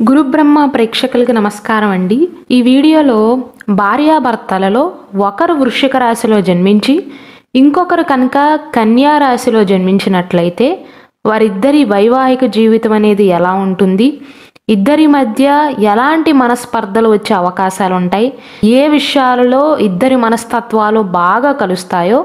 గురు బ్రహ్మ ప్రేక్షకులకు నమస్కారం అండి. ఈ వీడియోలో భార్యాభర్తలలో ఒకరు వృశ్చిక రాశిలో జన్మించి ఇంకొకరు కనుక కన్యా రాశిలో జన్మించినట్లయితే వారిద్దరి వైవాహిక జీవితం అనేది ఎలా ఉంటుంది, ఇద్దరి మధ్య ఎలాంటి మనస్పర్ధలు వచ్చే అవకాశాలు ఉంటాయి, ఏ విషయాలలో ఇద్దరి మనస్తత్వాలు బాగా కలుస్తాయో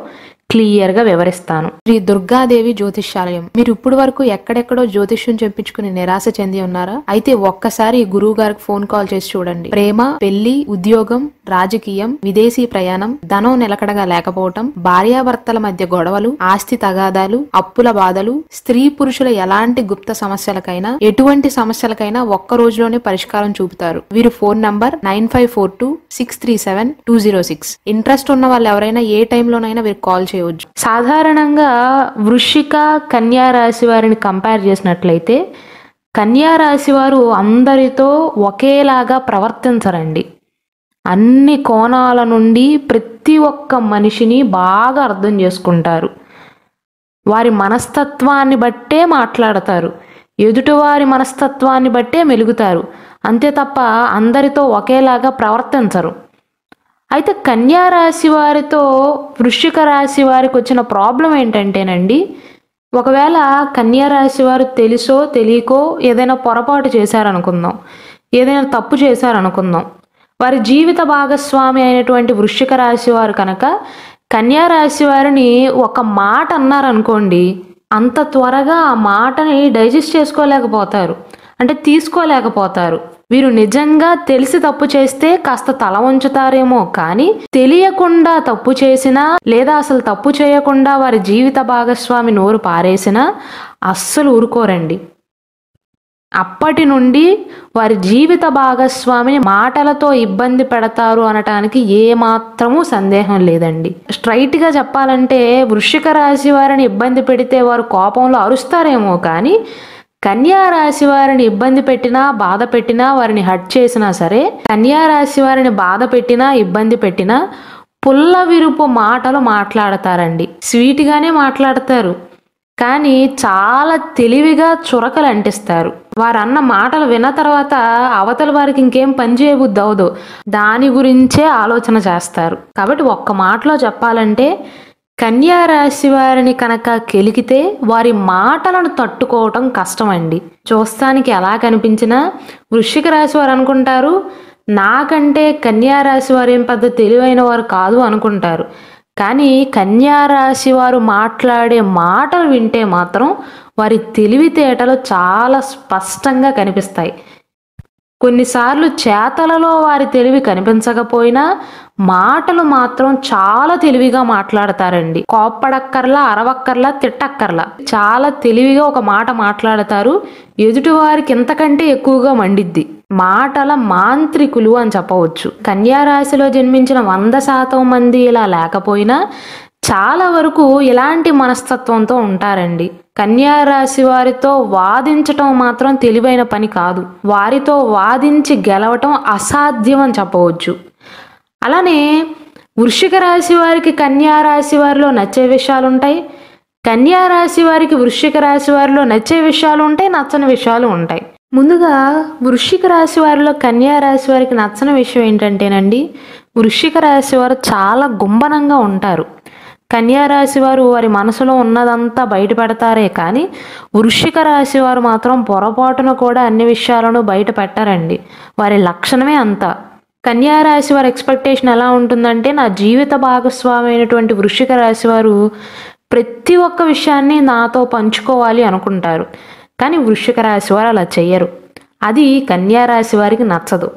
క్లియర్గా వివరిస్తాను. శ్రీ దుర్గాదేవి జ్యోతిష్యాలయం. మీరు ఇప్పుడు వరకు ఎక్కడెక్కడో జ్యోతిష్యం చెప్పించుకుని నిరాశ చెంది ఉన్నారా? అయితే ఒక్కసారి గురువు గారికి ఫోన్ కాల్ చేసి చూడండి. ప్రేమ, పెళ్లి, ఉద్యోగం, రాజకీయం, విదేశీ ప్రయాణం, ధనం నిలకడగా లేకపోవటం, భార్యాభర్తల మధ్య గొడవలు, ఆస్తి తగాదాలు, అప్పుల బాధలు, స్త్రీ పురుషుల ఎలాంటి గుప్త సమస్యలకైనా ఎటువంటి సమస్యలకైనా ఒక్క రోజులోనే పరిష్కారం చూపుతారు. వీరు ఫోన్ నంబర్ 9542637206. ఇంట్రెస్ట్ ఉన్న వాళ్ళు ఎవరైనా ఏ టైంలోనైనా వీరు కాల్ చేయవచ్చు. సాధారణంగా వృశ్చిక కన్యా రాశి వారిని కంపేర్ చేసినట్లయితే కన్యా రాశి వారు అందరితో ఒకేలాగా ప్రవర్తించరండి. అన్ని కోణాల నుండి ప్రతి ఒక్క మనిషిని బాగా అర్థం చేసుకుంటారు. వారి మనస్తత్వాన్ని బట్టే మాట్లాడతారు, ఎదుటివారి మనస్తత్వాన్ని బట్టే మెలుగుతారు, అంతే తప్ప అందరితో ఒకేలాగా ప్రవర్తించరు. అయితే కన్యా రాశి వారితో వృశ్చిక రాశి వారికి వచ్చిన ప్రాబ్లం ఏంటంటేనండి, ఒకవేళ కన్యా రాశి వారు తెలుసో తెలియకో ఏదైనా పొరపాటు చేశారనుకుందాం, ఏదైనా తప్పు చేశారనుకుందాం, వారి జీవిత భాగస్వామి అయినటువంటి వృశ్చిక రాశి వారు కనుక కన్యా రాశి వారిని ఒక మాట అన్నారనుకోండి, అంత త్వరగా ఆ మాటని డైజెస్ట్ చేసుకోలేకపోతారు, అంటే తీసుకోలేకపోతారు. వీరు నిజంగా తెలిసి తప్పు చేస్తే కాస్త తల వంచుతారేమో, కానీ తెలియకుండా తప్పు చేసినా లేదా అసలు తప్పు చేయకుండా వారి జీవిత భాగస్వామి నోరు పారేసినా అస్సలు ఊరుకోరండి. అప్పటి నుండి వారి జీవిత భాగస్వామిని మాటలతో ఇబ్బంది పెడతారు అనటానికి ఏమాత్రమూ సందేహం లేదండి. స్ట్రైట్గా చెప్పాలంటే వృశ్చిక రాశి వారిని ఇబ్బంది పెడితే వారు కోపంలో అరుస్తారేమో, కానీ కన్యా రాశి వారిని ఇబ్బంది పెట్టినా బాధ పెట్టినా వారిని హర్ట్ చేసినా సరే, కన్యా రాశి వారిని బాధ పెట్టినా ఇబ్బంది పెట్టినా పుల్ల విరుపు మాటలు మాట్లాడతారండి. స్వీట్గానే మాట్లాడతారు, కానీ చాలా తెలివిగా చురకలు అంటిస్తారు. వారు అన్న మాటలు విన్న తర్వాత అవతల వారికి ఇంకేం పని చేయబుద్ధి అవదు, దాని గురించే ఆలోచన చేస్తారు. కాబట్టి ఒక్క మాటలో చెప్పాలంటే కన్యా రాశి వారిని కనుక కెలికితే వారి మాటలను తట్టుకోవటం కష్టమండి. చూస్తానికి ఎలా కనిపించినా వృశ్చిక రాశి వారు అనుకుంటారు, నాకంటే కన్యా రాశి వారు ఏం పెద్ద తెలివైన వారు కాదు అనుకుంటారు. కానీ కన్యా రాశి వారు మాట్లాడే మాటలు వింటే మాత్రం వారి తెలివితేటలు చాలా స్పష్టంగా కనిపిస్తాయి. కొన్నిసార్లు చేతలలో వారి తెలివి కనిపించకపోయినా మాటలు మాత్రం చాలా తెలివిగా మాట్లాడతారండి. కోప్పడక్కర్లా, అరవక్కర్లా, తిట్టక్కర్లా, చాలా తెలివిగా ఒక మాట మాట్లాడతారు. ఎదుటి వారికి ఇంతకంటే ఎక్కువగా మండిద్ది. మాటల మాంత్రికులు అని చెప్పవచ్చు. కన్యా రాశిలో జన్మించిన 100% మంది ఇలా లేకపోయినా చాలా వరకు ఇలాంటి మనస్తత్వంతో ఉంటారండి. కన్యా రాశి వారితో వాదించటం మాత్రం తెలివైన పని కాదు. వారితో వాదించి గెలవటం అసాధ్యం అని చెప్పవచ్చు. అలానే వృశ్చిక రాశి వారికి కన్యా రాశి వారిలో నచ్చే విషయాలు ఉంటాయి, కన్యా రాశి వారికి వృశ్చిక రాశి వారిలో నచ్చే విషయాలు ఉంటాయి, నచ్చని విషయాలు ఉంటాయి. ముందుగా వృశ్చిక రాశి వారిలో కన్యా రాశి వారికి నచ్చని విషయం ఏంటంటేనండి, వృశ్చిక రాశి వారు చాలా గుంబనంగా ఉంటారు. కన్యా రాశి వారు వారి మనసులో ఉన్నదంతా బయట పెడతారే కానీ వృశ్చిక రాశి వారు మాత్రం పొరపాటున కూడా అన్ని విషయాలను బయట పెట్టారండి. వారి లక్షణమే అంత. కన్యా రాశి వారి ఎక్స్పెక్టేషన్ ఎలా ఉంటుందంటే, నా జీవిత భాగస్వామి అయినటువంటి వృశ్చిక రాశి వారు ప్రతి ఒక్క విషయాన్ని నాతో పంచుకోవాలి అనుకుంటారు. కానీ వృశ్చిక రాశి వారు అలా చెయ్యరు. అది కన్యా రాశి వారికి నచ్చదు.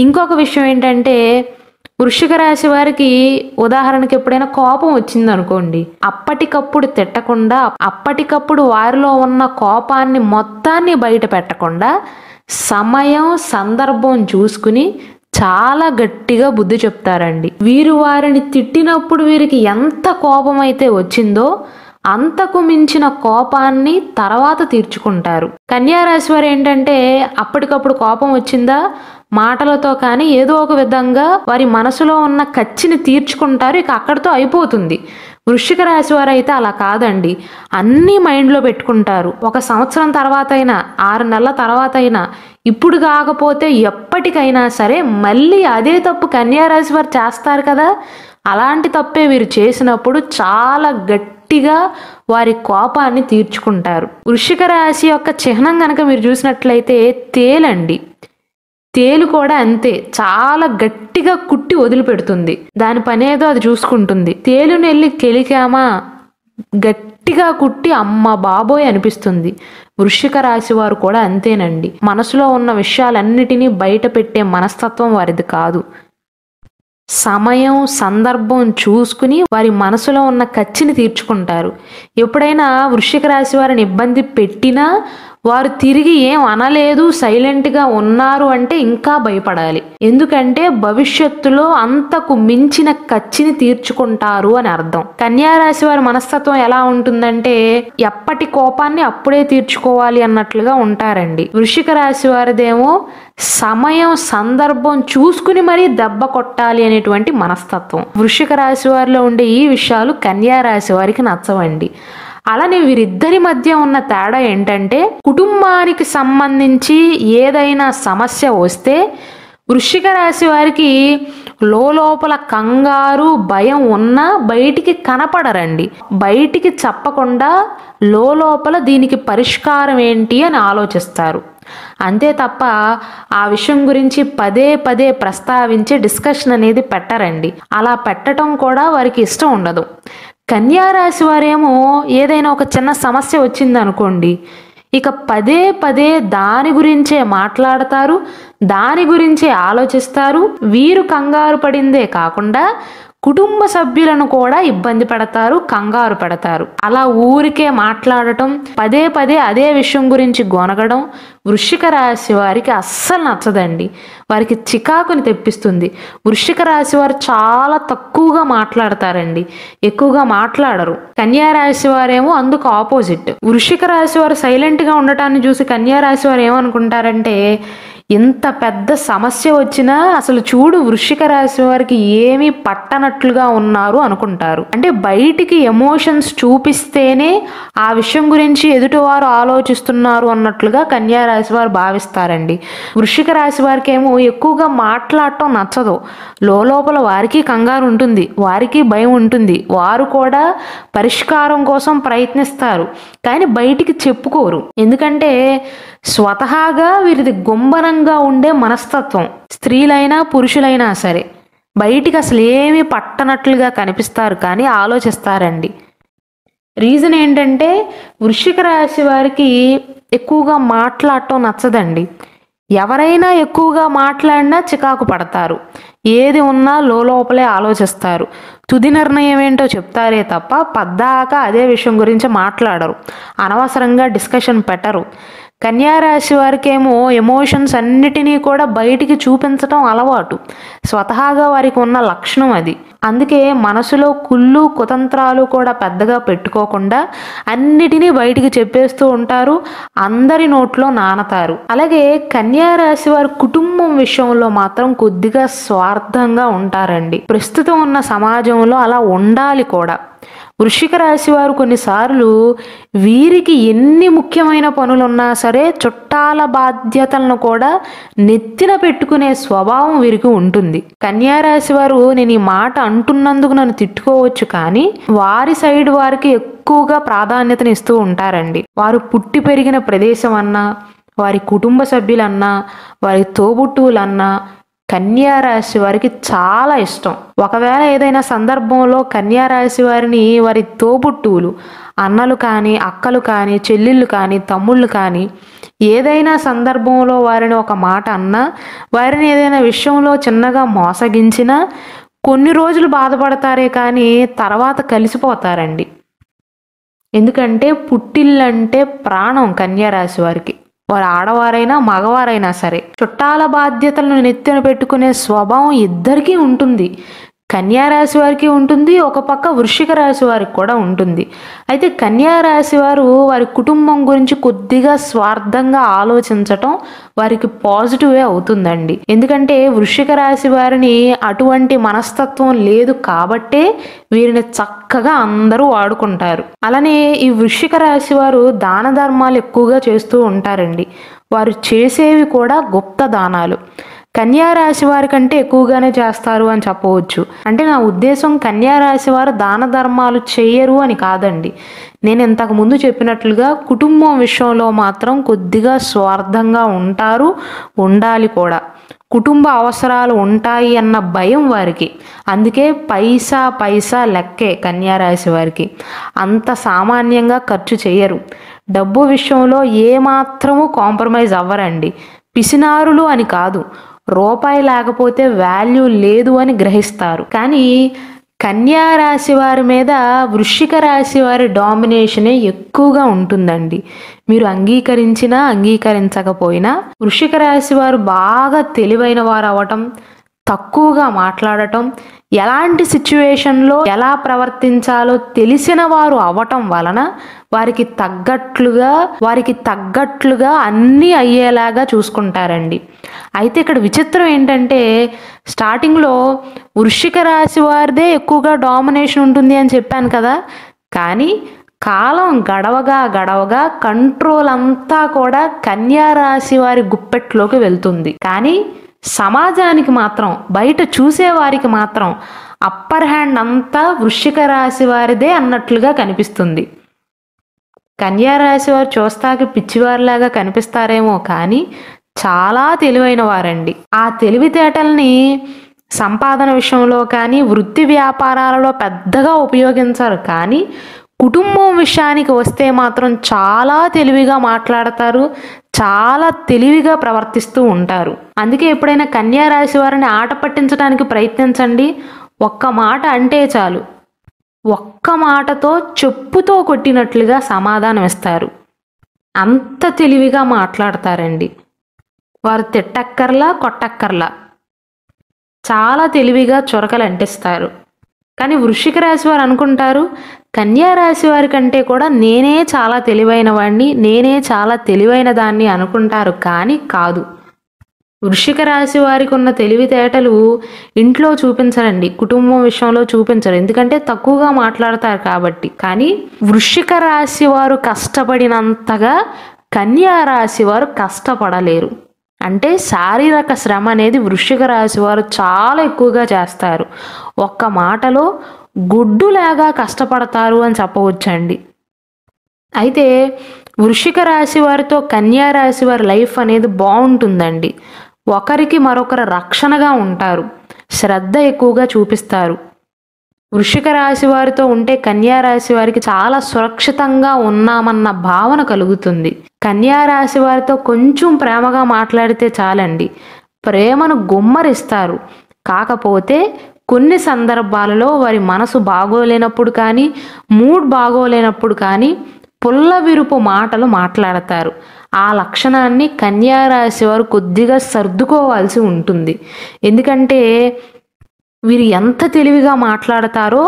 ఇంకొక విషయం ఏంటంటే, వృశ్చిక రాశి వారికి ఉదాహరణకి ఎప్పుడైనా కోపం వచ్చింది అనుకోండి, అప్పటికప్పుడు తిట్టకుండా, అప్పటికప్పుడు వారిలో ఉన్న కోపాన్ని మొత్తాన్ని బయట పెట్టకుండా సమయం సందర్భం చూసుకుని చాలా గట్టిగా బుద్ధి చెప్తారండి. వీరు వారిని తిట్టినప్పుడు వీరికి ఎంత కోపం అయితే వచ్చిందో అంతకు మించిన కోపాన్ని తర్వాత తీర్చుకుంటారు. కన్యా రాశి వారు ఏంటంటే, అప్పటికప్పుడు కోపం వచ్చిందా మాటలతో కానీ ఏదో ఒక విధంగా వారి మనసులో ఉన్న కచ్చిని తీర్చుకుంటారు, ఇక అక్కడితో అయిపోతుంది. వృశ్చిక రాశి వారు అయితే అలా కాదండి. అన్నీ మైండ్లో పెట్టుకుంటారు. 1 సంవత్సరం తర్వాత అయినా, 6 నెలల తర్వాత అయినా, ఇప్పుడు కాకపోతే ఎప్పటికైనా సరే మళ్ళీ అదే తప్పు కన్యా రాశి వారు చేస్తారు కదా, అలాంటి తప్పే వీరు చేసినప్పుడు చాలా గట్టిగా వారి కోపాన్ని తీర్చుకుంటారు. వృశ్చిక రాశి యొక్క చిహ్నం కనుక మీరు చూసినట్లయితే తేలండి. తేలు కూడా అంతే, చాలా గట్టిగా కుట్టి వదిలిపెడుతుంది. దాని పనేదో అది చూసుకుంటుంది. తేలుని వెళ్ళి కెలికామా గట్టిగా కుట్టి అమ్మ బాబోయ్ అనిపిస్తుంది. వృశ్చిక రాశి వారు కూడా అంతేనండి. మనసులో ఉన్న విషయాలన్నిటినీ బయట పెట్టే మనస్తత్వం వారిది కాదు. సమయం సందర్భం చూసుకుని వారి మనసులో ఉన్న కచ్చిని తీర్చుకుంటారు. ఎప్పుడైనా వృశ్చిక రాశి వారిని ఇబ్బంది పెట్టినా వారు తిరిగి ఏం అనలేదు, సైలెంట్గా ఉన్నారు అంటే ఇంకా భయపడాలి. ఎందుకంటే భవిష్యత్తులో అంతకు మించిన కచ్చిని తీర్చుకుంటారు అని అర్థం. కన్యా రాశి వారి మనస్తత్వం ఎలా ఉంటుందంటే ఎప్పటి కోపాన్ని అప్పుడే తీర్చుకోవాలి అన్నట్లుగా ఉంటారండి. వృశ్చిక రాశి వారిదేమో సమయం సందర్భం చూసుకుని మరీ దెబ్బ కొట్టాలి అనేటువంటి మనస్తత్వం. వృశ్చిక రాశి వారిలో ఉండే ఈ విషయాలు కన్యా రాశి వారికి నచ్చవండి. అలానే వీరిద్దరి మధ్య ఉన్న తేడా ఏంటంటే కుటుంబానికి సంబంధించి ఏదైనా సమస్య వస్తే వృశ్చిక రాశి వారికి లోపల కంగారు భయం ఉన్నా బయటికి కనపడరండి. బయటికి చెప్పకుండా లోపల దీనికి పరిష్కారం ఏంటి అని ఆలోచిస్తారు. అంతే తప్ప ఆ విషయం గురించి పదే పదే ప్రస్తావించి డిస్కషన్ అనేది పెట్టరండి. అలా పెట్టడం కూడా వారికి ఇష్టం ఉండదు. కన్యా రాశి వారేమో ఏదైనా ఒక చిన్న సమస్య వచ్చింది అనుకోండి, ఇక పదే పదే దాని గురించే మాట్లాడతారు, దాని గురించే ఆలోచిస్తారు. వీరు కంగారు పడిందే కాకుండా కుటుంబ సభ్యులను కూడా ఇబ్బంది పెడతారు, కంగారు పెడతారు. అలా ఊరికే మాట్లాడటం, పదే పదే అదే విషయం గురించి గొనగడం వృశ్చిక రాశి వారికి అస్సలు నచ్చదండి. వారికి చికాకుని తెప్పిస్తుంది. వృశ్చిక రాశి వారు చాలా తక్కువగా మాట్లాడతారండి, ఎక్కువగా మాట్లాడరు. కన్యా రాశి వారేమో అందుకు ఆపోజిట్. వృశ్చిక రాశి వారు సైలెంట్గా ఉండటాన్ని చూసి కన్యా రాశి వారు ఏమనుకుంటారంటే ఇంత పెద్ద సమస్య వచ్చినా అసలు చూడు వృశ్చిక రాశి వారికి ఏమీ పట్టనట్లుగా ఉన్నారు అనుకుంటారు. అంటే బయటికి ఎమోషన్స్ చూపిస్తేనే ఆ విషయం గురించి ఎదుటివారు ఆలోచిస్తున్నారు అన్నట్లుగా కన్యా రాశి వారు భావిస్తారండి. వృశ్చిక రాశి వారికి ఏమో ఎక్కువగా మాట్లాడటం నచ్చదు. లోపల వారికి కంగారు ఉంటుంది, వారికి భయం ఉంటుంది. వారు కూడా పరిష్కారం కోసం ప్రయత్నిస్తారు, కానీ బయటికి చెప్పుకోరు. ఎందుకంటే స్వతహాగా వీరిది గుంబనంగా ఉండే మనస్తత్వం. స్త్రీలైనా పురుషులైనా సరే బయటికి అసలు ఏమీ పట్టనట్లుగా కనిపిస్తారు, కానీ ఆలోచిస్తారండి. రీజన్ ఏంటంటే వృశ్చిక రాశి వారికి ఎక్కువగా మాట్లాడటం నచ్చదండి. ఎవరైనా ఎక్కువగా మాట్లాడినా చికాకు పడతారు. ఏది ఉన్నా లోపలే ఆలోచిస్తారు. తుది నిర్ణయం ఏంటో చెప్తారే తప్ప పద్దాక అదే విషయం గురించి మాట్లాడరు, అనవసరంగా డిస్కషన్ పెట్టరు. కన్యా రాశి వారికేమో ఎమోషన్స్ అన్నిటినీ కూడా బయటికి చూపించటం అలవాటు. స్వతహాగా వారికి ఉన్న లక్షణం అది. అందుకే మనసులో కుళ్ళు కుతంత్రాలు కూడా పెద్దగా పెట్టుకోకుండా అన్నిటినీ బయటికి చెప్పేస్తూ ఉంటారు, అందరి నోట్లో నానతారు. అలాగే కన్యా రాశి వారి కుటుంబం విషయంలో మాత్రం కొద్దిగా స్వార్థంగా ఉంటారండి. ప్రస్తుతం ఉన్న సమాజంలో అలా ఉండాలి కూడా. వృశ్చిక రాశి వారు కొన్నిసార్లు వీరికి ఎన్ని ముఖ్యమైన పనులున్నా సరే చుట్టాల బాధ్యతలను కూడా నెత్తిన పెట్టుకునే స్వభావం వీరికి ఉంటుంది. కన్యా రాశి వారు నేను ఈ మాట అంటున్నందుకు నన్ను తిట్టుకోవచ్చు, కానీ వారి సైడ్ వారికి ఎక్కువగా ప్రాధాన్యతను ఇస్తూ ఉంటారండి. వారు పుట్టి పెరిగిన ప్రదేశం అన్నా, వారి కుటుంబ సభ్యులన్నా, వారి తోబుట్టువులన్నా కన్యా రాశి వారికి చాలా ఇష్టం. ఒకవేళ ఏదైనా సందర్భంలో కన్యా రాశి వారిని వారి తోబుట్టువులు అన్నలు కానీ, అక్కలు కానీ, చెల్లెళ్ళు కానీ, తమ్ముళ్ళు కానీ ఏదైనా సందర్భంలో వారిని ఒక మాట అన్నా, వారిని ఏదైనా విషయంలో చిన్నగా మోసగించినా కొన్ని రోజులు బాధపడతారే కానీ తర్వాత కలిసిపోతారండి. ఎందుకంటే పుట్టిల్లంటే ప్రాణం కన్యా రాశి వారికి. వారు ఆడవారైనా మగవారైనా సరే చుట్టాల బాధ్యతలను నెత్తిన పెట్టుకునే స్వభావం ఇద్దరికీ ఉంటుంది. కన్యా రాశి వారికి ఉంటుంది, ఒక పక్క వృశ్చిక రాశి వారికి కూడా ఉంటుంది. అయితే కన్యా రాశి వారు వారి కుటుంబం గురించి కొద్దిగా స్వార్థంగా ఆలోచించటం వారికి పాజిటివే అవుతుందండి. ఎందుకంటే వృశ్చిక రాశి వారిని అటువంటి మనస్తత్వం లేదు కాబట్టే వీరిని చక్కగా అందరూ వాడుకుంటారు. అలానే ఈ వృశ్చిక రాశి వారు దాన ధర్మాలు ఎక్కువగా చేస్తూ ఉంటారండి. వారు చేసేవి కూడా గుప్త దానాలు. కన్యా రాశి వారి కంటే ఎక్కువగానే చేస్తారు అని చెప్పవచ్చు. అంటే నా ఉద్దేశం కన్యా రాశి వారు దాన ధర్మాలు చేయరు అని కాదండి. నేను ఇంతకు ముందు చెప్పినట్లుగా కుటుంబం విషయంలో మాత్రం కొద్దిగా స్వార్థంగా ఉంటారు, ఉండాలి కూడా. కుటుంబ అవసరాలు ఉంటాయి అన్న భయం వారికి. అందుకే పైసా పైసా లెక్కే కన్యా రాశి వారికి. అంత సామాన్యంగా ఖర్చు చేయరు. డబ్బు విషయంలో ఏమాత్రము కాంప్రమైజ్ అవ్వరండి. పిసినారులు అని కాదు, రూపాయి లేకపోతే వాల్యూ లేదు అని గ్రహిస్తారు. కానీ కన్యా రాశి వారి మీద వృశ్చిక రాశి వారి డామినేషనే ఎక్కువగా ఉంటుందండి. మీరు అంగీకరించినా అంగీకరించకపోయినా వృశ్చిక రాశి వారు బాగా తెలివైన వారు అవ్వటం, తక్కువగా మాట్లాడటం, ఎలాంటి సిచ్యువేషన్లో ఎలా ప్రవర్తించాలో తెలిసిన వారు అవ్వటం వలన వారికి తగ్గట్లుగా అన్నీ అయ్యేలాగా చూసుకుంటారండి. అయితే ఇక్కడ విచిత్రం ఏంటంటే స్టార్టింగ్లో వృశ్చిక రాశి వారిదే ఎక్కువగా డామినేషన్ ఉంటుంది అని చెప్పాను కదా. కానీ కాలం గడవగా కంట్రోల్ అంతా కూడా కన్యా రాశి వారి గుప్పెట్లోకి వెళ్తుంది. కానీ సమాజానికి మాత్రం, బయట చూసేవారికి మాత్రం అప్పర్ హ్యాండ్ అంతా వృశ్చిక రాశి వారిదే అన్నట్లుగా కనిపిస్తుంది. కన్యా రాశి వారు చూస్తాకి పిచ్చివారిలాగా కనిపిస్తారేమో కానీ చాలా తెలివైన వారండి. ఆ తెలివితేటల్ని సంపాదన విషయంలో కానీ వృత్తి వ్యాపారాలలో పెద్దగా ఉపయోగించరు. కానీ కుటుంబం విషయానికి వస్తే మాత్రం చాలా తెలివిగా మాట్లాడతారు, చాలా తెలివిగా ప్రవర్తిస్తూ ఉంటారు. అందుకే ఎప్పుడైనా కన్యా రాశి వారిని ఆట పట్టించడానికి ప్రయత్నించండి. ఒక్క మాట అంటే చాలు, ఒక్క మాటతో చెప్పుతో కొట్టినట్లుగా సమాధానం ఇస్తారు. అంత తెలివిగా మాట్లాడతారండి. వారు తిట్టక్కర్లా, కొట్టక్కర్లా, చాలా తెలివిగా చొరకలు అంటిస్తారు. కానీ వృశ్చిక రాశి వారు అనుకుంటారు కన్యా రాశి వారి కంటే కూడా నేనే చాలా తెలివైన వాడిని, నేనే చాలా తెలివైన దాన్ని అనుకుంటారు. కానీ కాదు. వృశ్చిక రాశి వారికి ఉన్న తెలివితేటలు ఇంట్లో చూపించరండి, కుటుంబం విషయంలో చూపించరు. ఎందుకంటే తక్కువగా మాట్లాడతారు కాబట్టి. కానీ వృశ్చిక రాశి వారు కష్టపడినంతగా కన్యా రాశి వారు కష్టపడలేరు. అంటే శారీరక శ్రమ అనేది వృశ్చిక రాశి వారు చాలా ఎక్కువగా చేస్తారు. ఒక్క మాటలో గుడ్డులాగా కష్టపడతారు అని చెప్పవచ్చండి. అయితే వృశ్చిక రాశి వారితో కన్యా రాశి వారి లైఫ్ అనేది బాగుంటుందండి. ఒకరికి మరొకరు రక్షణగా ఉంటారు, శ్రద్ధ ఎక్కువగా చూపిస్తారు. వృశ్చిక రాశి వారితో ఉంటే కన్యా రాశి వారికి చాలా సురక్షితంగా ఉన్నామన్న భావన కలుగుతుంది. కన్యా రాశి వారితో కొంచెం ప్రేమగా మాట్లాడితే చాలండి, ప్రేమను గుమ్మరిస్తారు. కాకపోతే కొన్ని సందర్భాలలో వారి మనసు బాగోలేనప్పుడు కానీ, మూడ్ బాగోలేనప్పుడు కానీ పుల్ల విరుపు మాటలు మాట్లాడతారు. ఆ లక్షణాన్ని కన్యా రాశి వారు కొద్దిగా సర్దుకోవాల్సి ఉంటుంది. ఎందుకంటే వీరు ఎంత తెలివిగా మాట్లాడతారో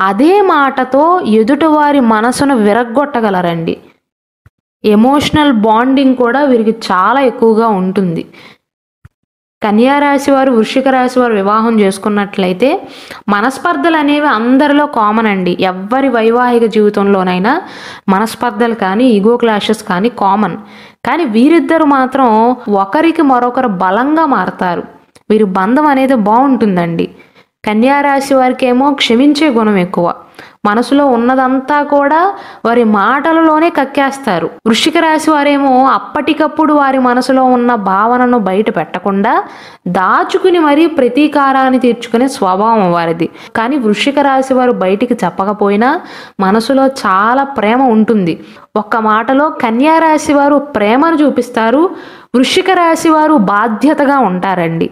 అదే మాటతో ఎదుటివారి మనసును విరగ్గొట్టగలరండి. ఎమోషనల్ బాండింగ్ కూడా వీరికి చాలా ఎక్కువగా ఉంటుంది. కన్యా రాశి వారు వృశ్చిక రాశి వారు వివాహం చేసుకున్నట్లయితే మనస్పర్ధలు అనేవి అందరిలో కామన్ అండి. ఎవ్వరి వైవాహిక జీవితంలోనైనా మనస్పర్ధలు కానీ ఈగో క్లాషెస్ కానీ కామన్. కానీ వీరిద్దరు మాత్రం ఒకరికి మరొకరు బలంగా మారతారు. వీరి బంధం అనేది బాగుంటుందండి. కన్యా రాశి వారికి ఏమో క్షమించే గుణం ఎక్కువ. మనసులో ఉన్నదంతా కూడా వారి మాటలలోనే కక్కేస్తారు. వృశ్చిక రాశి వారేమో అప్పటికప్పుడు వారి మనసులో ఉన్న భావనను బయట పెట్టకుండా దాచుకుని మరీ ప్రతీకారాన్ని తీర్చుకునే స్వభావం వారిది. కానీ వృశ్చిక రాశి వారు బయటికి చెప్పకపోయినా మనసులో చాలా ప్రేమ ఉంటుంది. ఒక్క మాటలో కన్యా రాశి వారు ప్రేమను చూపిస్తారు, వృశ్చిక రాశి వారు బాధ్యతగా ఉంటారండి.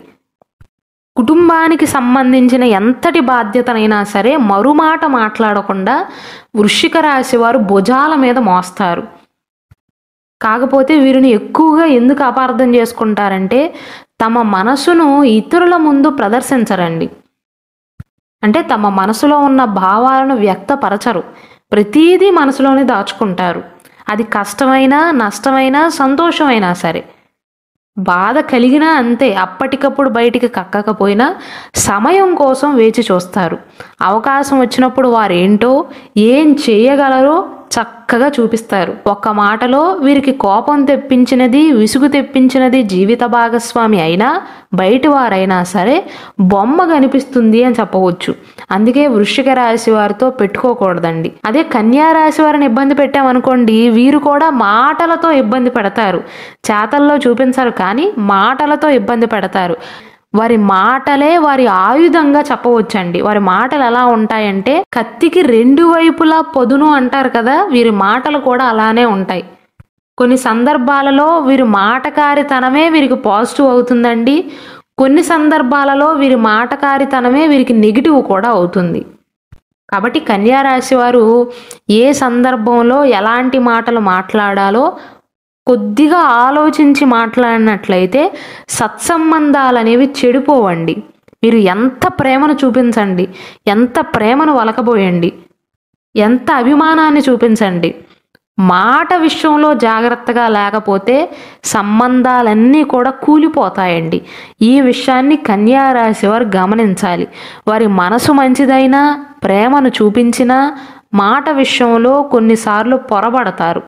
కుటుంబానికి సంబంధించిన ఎంతటి బాధ్యతనైనా సరే మరుమాట మాట్లాడకుండా వృశ్చిక రాశి వారు భుజాల మీద మోస్తారు. కాకపోతే వీరిని ఎక్కువగా ఎందుకు అపార్థం చేసుకుంటారంటే తమ మనసును ఇతరుల ముందు ప్రదర్శించరండి. అంటే తమ మనసులో ఉన్న భావాలను వ్యక్తపరచరు. ప్రతీదీ మనసులోనే దాచుకుంటారు. అది కష్టమైనా, నష్టమైనా, సంతోషమైనా సరే. బాధ కలిగినా అంతే, అప్పటికప్పుడు బయటికి కక్కకపోయినా సమయం కోసం వేచి చూస్తారు. అవకాశం వచ్చినప్పుడు వారేంటో, ఏం చేయగలరో చక్కగా చూపిస్తారు. ఒక్క మాటలో వీరికి కోపం తెప్పించినది, విసుగు తెప్పించినది జీవిత భాగస్వామి అయినా, బయటి వారైనా సరే బొమ్మ కనిపిస్తుంది అని చెప్పవచ్చు. అందుకే వృశ్చిక రాశి వారితో పెట్టుకోకూడదండి. అదే కన్యా రాశి వారిని ఇబ్బంది పెట్టామనుకోండి, వీరు కూడా మాటలతో ఇబ్బంది పెడతారు. చేతల్లో చూపించరు కానీ మాటలతో ఇబ్బంది పెడతారు. వారి మాటలే వారి ఆయుధంగా చెప్పవచ్చండి. వారి మాటలు ఎలా ఉంటాయంటే కత్తికి రెండు వైపులా పొదును అంటారు కదా, వీరి మాటలు కూడా అలానే ఉంటాయి. కొన్ని సందర్భాలలో వీరి మాటకారితనమే వీరికి పాజిటివ్ అవుతుందండి. కొన్ని సందర్భాలలో వీరి మాటకారితనమే వీరికి నెగిటివ్ కూడా అవుతుంది. కాబట్టి కన్యా రాశి వారు ఏ సందర్భంలో ఎలాంటి మాటలు మాట్లాడాలో కొద్దిగా ఆలోచించి మాట్లాడినట్లయితే సత్సంబంధాలు అనేవి చెడిపోవండి. మీరు ఎంత ప్రేమను చూపించండి, ఎంత ప్రేమను వలకబోయండి, ఎంత అభిమానాన్ని చూపించండి, మాట విషయంలో జాగ్రత్తగా లేకపోతే సంబంధాలన్నీ కూడా కూలిపోతాయండి. ఈ విషయాన్ని కన్యా రాశి వారు గమనించాలి. వారి మనసు మంచిదైనా, ప్రేమను చూపించినా మాట విషయంలో కొన్నిసార్లు పొరబడతారు.